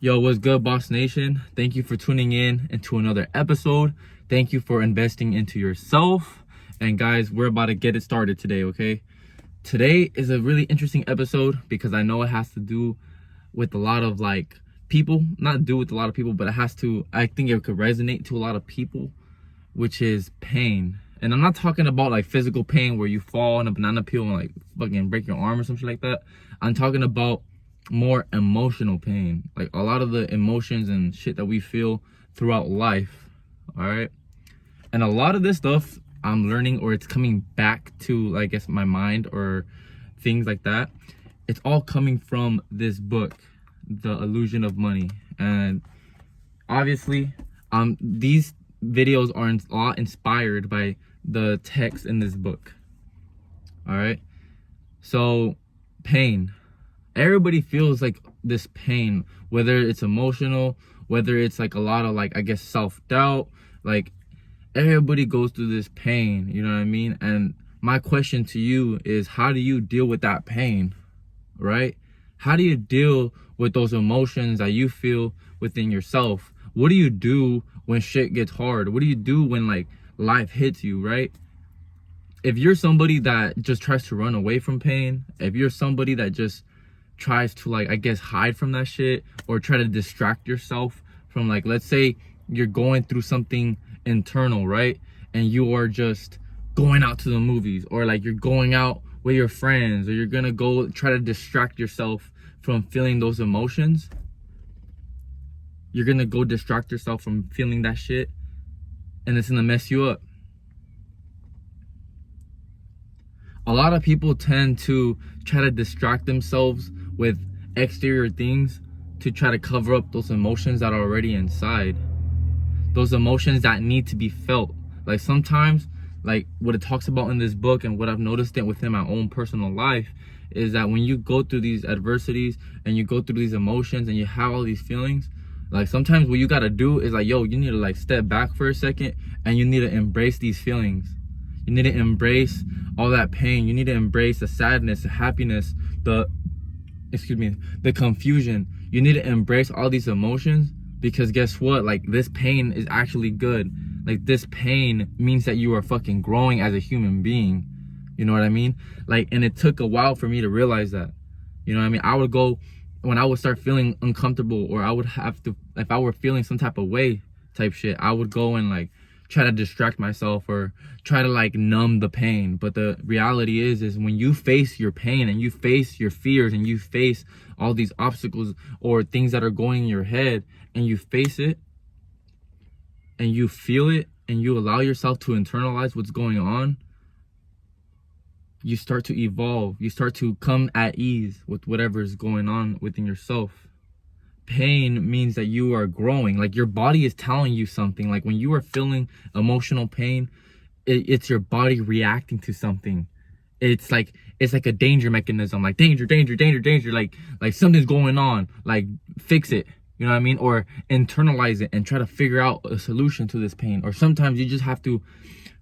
Yo, what's good, Boss Nation? Thank you for tuning in into another episode. Thank you for investing into yourself. And guys, we're about to get it started today, okay? Today is a really interesting episode because I know it has to do with a lot of people, not do with a lot of people, but I think it could resonate to a lot of people, which is pain. And I'm not talking about like physical pain where you fall in a banana peel and like fucking break your arm or something like that. I'm talking about more emotional pain, like a lot of the emotions and shit that we feel throughout life. All right, and a lot of this stuff I'm learning, or it's coming back to, I guess, my mind or things like that. It's all coming from this book, The Illusion of Money. And obviously these videos are a lot inspired by the text in this book. All right, so pain, everybody feels like this pain, whether it's emotional, whether it's like a lot of I guess self-doubt. Like everybody goes through this pain, you know what I mean? And my question to you is, how do you deal with that pain, right? How do you deal with those emotions that you feel within yourself? What do you do when shit gets hard? What do you do when life hits you, right? If you're somebody that just tries to run away from pain, if you're somebody that just tries to I guess hide from that shit, or try to distract yourself from, let's say you're going through something internal, right? And you are just going out to the movies, or you're going out with your friends, or you're gonna go try to distract yourself from feeling those emotions. You're gonna go distract yourself from feeling that shit, and it's gonna mess you up. A lot of people tend to try to distract themselves with exterior things to try to cover up those emotions that are already inside. Those emotions that need to be felt. Sometimes, what it talks about in this book, and what I've noticed it within my own personal life, is that when you go through these adversities and you go through these emotions and you have all these feelings, sometimes what you gotta do is you need to step back for a second, and you need to embrace these feelings. You need to embrace all that pain. You need to embrace the sadness, the happiness, the confusion. You need to embrace all these emotions, because guess what? This pain is actually good. This pain means that you are fucking growing as a human being. You know what I mean? And it took a while for me to realize that. You know what I mean? I would go, when I would start feeling uncomfortable, or I would have to, if I were feeling some type of way type shit, I would go and try to distract myself, or try to numb the pain. But the reality is when you face your pain, and you face your fears, and you face all these obstacles or things that are going in your head, and you face it, and you feel it, and you allow yourself to internalize what's going on, you start to evolve. You start to come at ease with whatever is going on within yourself. Pain means that you are growing. Your body is telling you something. When you are feeling emotional pain, it's your body reacting to something. It's like a danger mechanism. Danger, danger, danger, danger. Like something's going on. Fix it. You know what I mean? Or internalize it and try to figure out a solution to this pain. Or sometimes you just have to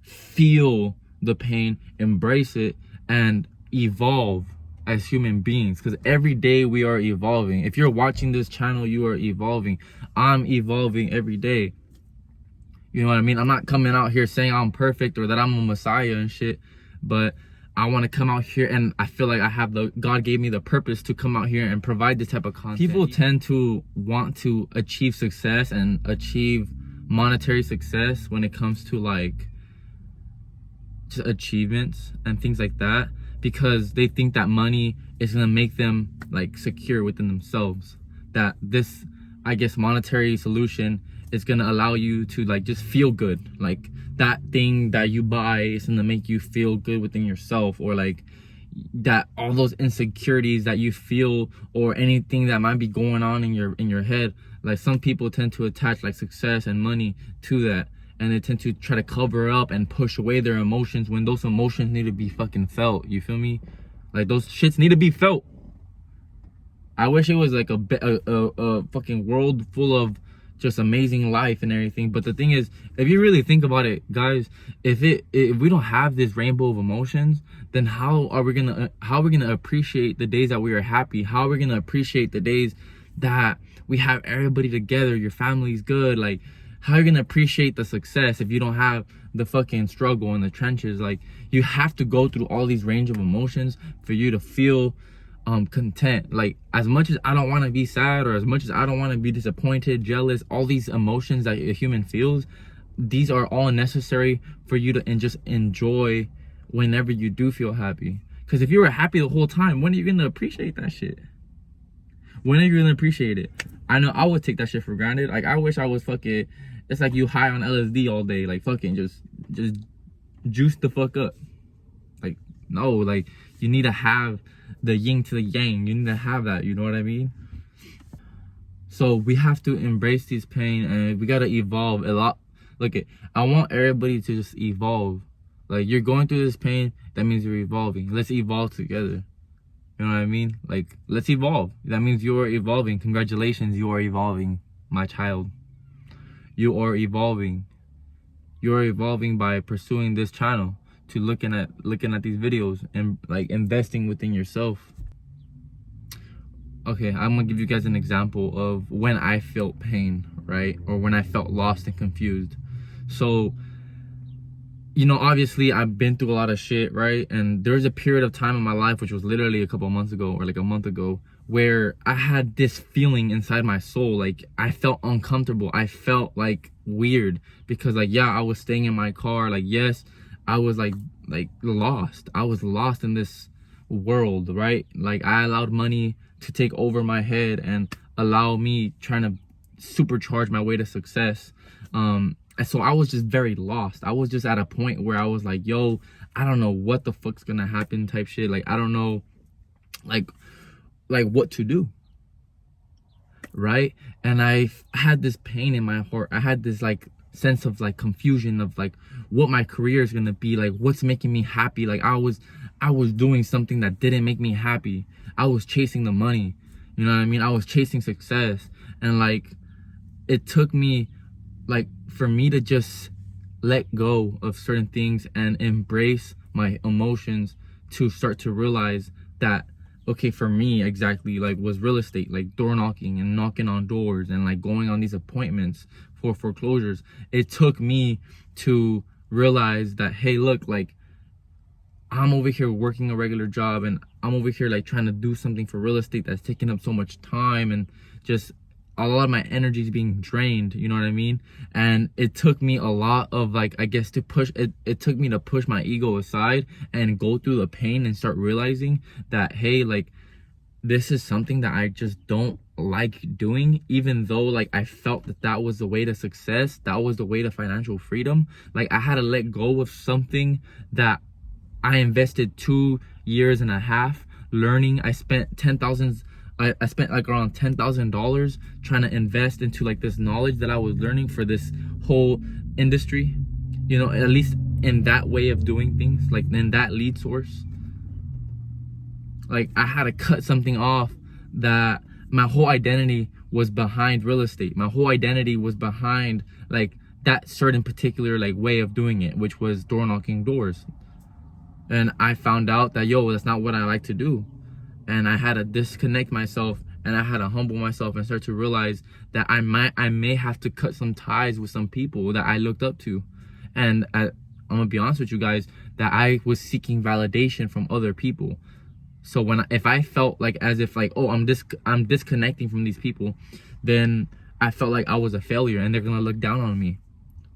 feel the pain, embrace it, and evolve as human beings, because every day we are evolving. If you're watching this channel, you are evolving. I'm evolving every day. You know what I mean? I'm not coming out here saying I'm perfect or that I'm a messiah and shit, but I want to come out here, and I feel like God gave me the purpose to come out here and provide this type of content. People tend to want to achieve success and achieve monetary success when it comes to just achievements and things like that, because they think that money is going to make them secure within themselves, that this, I guess, monetary solution is going to allow you to just feel good. That thing that you buy is going to make you feel good within yourself, or that all those insecurities that you feel, or anything that might be going on in your head. Some people tend to attach success and money to that, and they tend to try to cover up and push away their emotions, when those emotions need to be fucking felt. You feel me? Those shits need to be felt. I wish it was a fucking world full of just amazing life and everything. But the thing is, if you really think about it, guys, if we don't have this rainbow of emotions, then how are we gonna appreciate the days that we are happy? How are we gonna appreciate the days that we have everybody together, your family's good. Like, how are you gonna appreciate the success if you don't have the fucking struggle in the trenches? Like, you have to go through all these range of emotions for you to feel content. Like, as much as I don't want to be sad, or as much as I don't want to be disappointed, jealous, all these emotions that a human feels, these are all necessary for you to just enjoy whenever you do feel happy. Because if you were happy the whole time, when are you gonna appreciate that shit? When are you gonna appreciate it? I know I would take that shit for granted. Like, I wish I was fucking, it's like you high on LSD all day, like fucking just juice the fuck up. Like, no, like, you need to have the yin to the yang. You need to have that, you know what I mean? So we have to embrace this pain, and we gotta evolve a lot. Look, I want everybody to just evolve. Like, you're going through this pain, that means you're evolving. Let's evolve together. You know what I mean? Like, let's evolve. That means you're evolving. Congratulations, you are evolving, my child. You are evolving. You're evolving by pursuing this channel, to looking at these videos, and like investing within yourself. Okay, I'm gonna give you guys an example of when I felt pain, right? Or when I felt lost and confused. So, you know, obviously I've been through a lot of shit, right? And there was a period of time in my life, which was literally a couple of months ago, or like a month ago, where I had this feeling inside my soul. Like, I felt uncomfortable. I felt like weird because, like, yeah, I was staying in my car. Like, yes, I was like lost. I was lost in this world, right? Like, I allowed money to take over my head and allow me trying to supercharge my way to success. And so I was just very lost. I was just at a point where I was like, yo, I don't know what the fuck's gonna happen type shit. Like, I don't know like what to do, right? And I had this pain in my heart. I had this like sense of like confusion of like what my career is gonna be, like what's making me happy. Like, I was doing something that didn't make me happy. I was chasing the money, you know what I mean? I was chasing success, and like it took me, like, for me to just let go of certain things and embrace my emotions, to start to realize that, okay, for me exactly, like, was real estate, like door knocking and knocking on doors and like going on these appointments for foreclosures. It took me to realize that, hey, look, like, I'm over here working a regular job, and I'm over here like trying to do something for real estate that's taking up so much time, and just a lot of my energy is being drained, you know what I mean? And it took me a lot of, like, I guess, to push it. It took me to push my ego aside and go through the pain and start realizing that, hey, like, this is something that I just don't like doing, even though like I felt that that was the way to success, that was the way to financial freedom. Like, I had to let go of something that I invested 2.5 years learning. I spent I spent like around $10,000 trying to invest into like this knowledge that I was learning for this whole industry, you know, at least in that way of doing things, like in that lead source. Like, I had to cut something off that my whole identity was behind real estate. My whole identity was behind like that certain particular like way of doing it, which was door knocking doors. And I found out that, yo, that's not what I like to do. And I had to disconnect myself, and I had to humble myself and start to realize that I may have to cut some ties with some people that I looked up to. And I'm gonna be honest with you guys, that I was seeking validation from other people. So if I felt like as if like, oh, I'm disconnecting from these people, then I felt like I was a failure and they're gonna look down on me.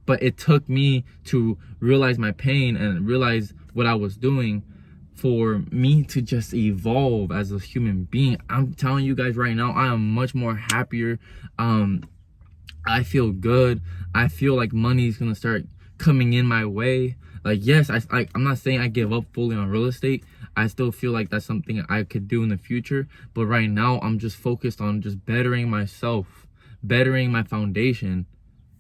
But it took me to realize my pain and realize what I was doing for me to just evolve as a human being. I'm telling you guys right now, I am much more happier. I feel good. I feel like money's gonna start coming in my way. Like, yes, I'm not saying I give up fully on real estate. I still feel like that's something I could do in the future. But right now, I'm just focused on just bettering myself, bettering my foundation.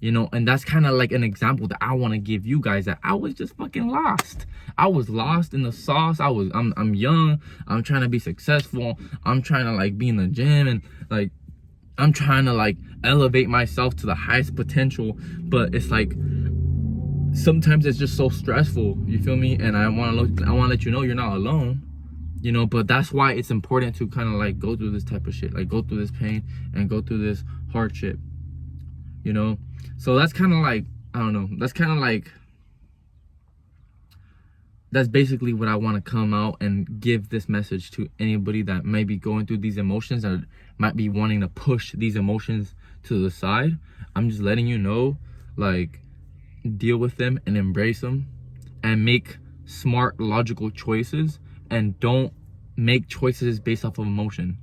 You know, and that's kind of like an example that I want to give you guys, that I was just fucking lost. I was lost in the sauce. I'm young. I'm trying to be successful. I'm trying to like be in the gym, and like I'm trying to like elevate myself to the highest potential. But it's like sometimes it's just so stressful. You feel me? And I want to let you know you're not alone. you know. But that's why it's important to kind of like go through this type of shit, like go through this pain and go through this hardship, you know. So that's kind of like, I don't know, that's basically what I want to come out and give this message to anybody that may be going through these emotions, that might be wanting to push these emotions to the side. I'm just letting you know, like, deal with them and embrace them and make smart, logical choices, and don't make choices based off of emotion.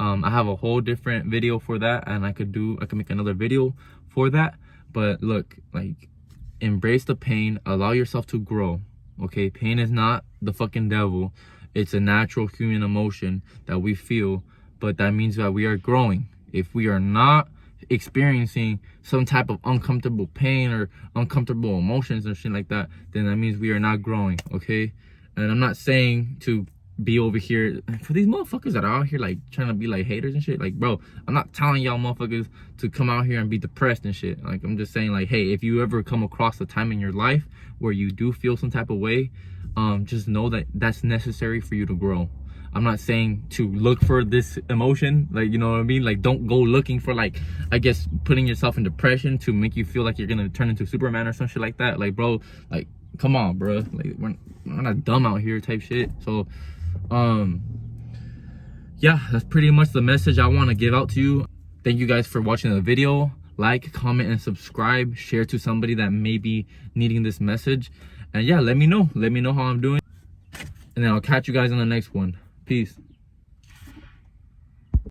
I have a whole different video for that, and I could make another video for that. But look, like, embrace the pain, allow yourself to grow. Okay, pain is not the fucking devil. It's a natural human emotion that we feel, but that means that we are growing. If we are not experiencing some type of uncomfortable pain or uncomfortable emotions or shit like that, then that means we are not growing, okay? And I'm not saying to be over here for these motherfuckers that are out here like trying to be like haters and shit. Like, bro, I'm not telling y'all motherfuckers to come out here and be depressed and shit. Like, I'm just saying, like, hey, if you ever come across a time in your life where you do feel some type of way, just know that that's necessary for you to grow. I'm not saying to look for this emotion, like, you know what I mean? Like, don't go looking for, like, I guess, putting yourself in depression to make you feel like you're gonna turn into Superman or some shit like that. Like, bro, like, come on, bro. Like, we're not dumb out here type shit. So, yeah, that's pretty much the message I want to give out to you. Thank you guys for watching the video. Like, comment, and subscribe. Share to somebody that may be needing this message. And yeah, let me know how I'm doing, and then I'll catch you guys on the next one. Peace.